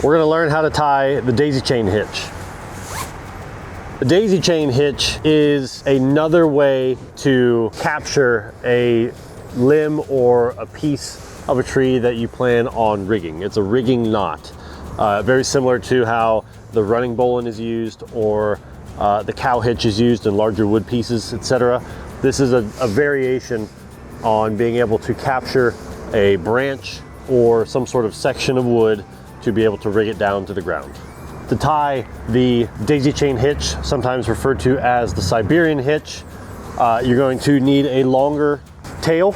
we're gonna learn how to tie the daisy chain hitch. The daisy chain hitch is another way to capture a limb or a piece of a tree that you plan on rigging. It's a rigging knot. Very similar to how the running bowline is used, or the cow hitch is used in larger wood pieces, etc. This is a variation on being able to capture a branch or some sort of section of wood to be able to rig it down to the ground. To tie the daisy chain hitch, sometimes referred to as the Siberian hitch, you're going to need a longer tail.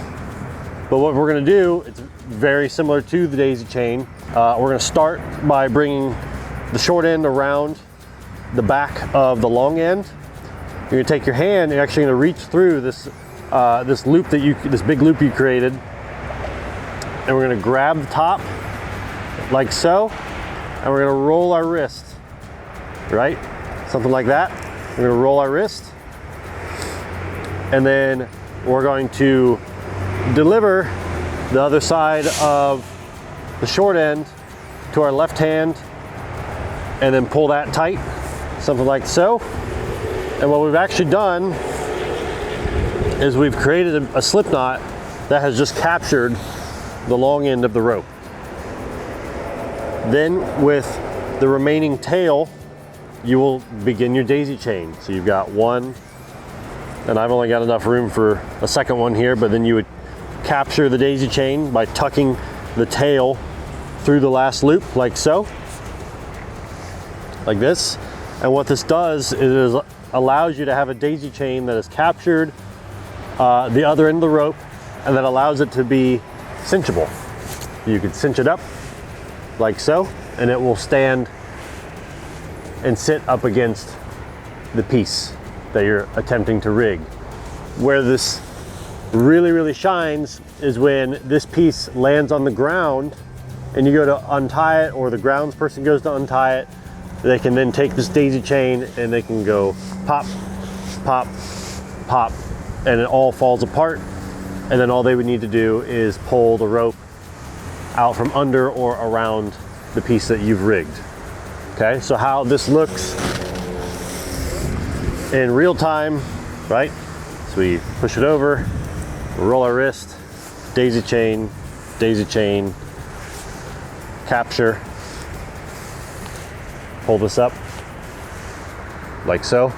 But what we're going to do, it's very similar to the daisy chain. We're going to start by bringing the short end around the back of the long end. You're going to take your hand, you're actually going to reach through this loop this big loop you created, and we're going to grab the top like so, and we're going to roll our wrist, right? Something like that. We're going to roll our wrist, and then we're going to deliver the other side of the short end to our left hand, and then pull that tight, something like so. And what we've actually done is we've created a slip knot that has just captured the long end of the rope. Then with the remaining tail, you will begin your daisy chain. So you've got one, and I've only got enough room for a second one here, but then you would capture the daisy chain by tucking the tail through the last loop like so, like this. And what this does is it allows you to have a daisy chain that has captured the other end of the rope, and that allows it to be cinchable. You could cinch it up like so, and it will stand and sit up against the piece that you're attempting to rig. Where this really shines is when this piece lands on the ground and you go to untie it, or the grounds person goes to untie it. They can then take this daisy chain and they can go pop, pop, pop, and it all falls apart. And then all they would need to do is pull the rope out from under or around the piece that you've rigged. Okay, so how this looks in real time, right? So we push it over, roll our wrist, daisy chain, capture, pull this up like so,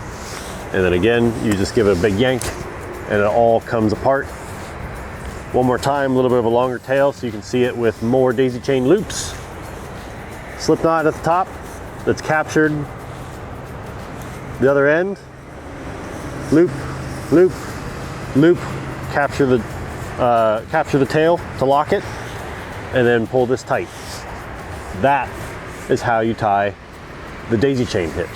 and then again you just give it a big yank and it all comes apart. One more time, a little bit of a longer tail so you can see it with more daisy chain loops. Slip knot at the top that's captured the other end, loop, loop, loop, capture the tail to lock it, and then pull this tight. That is how you tie the daisy chain hitch.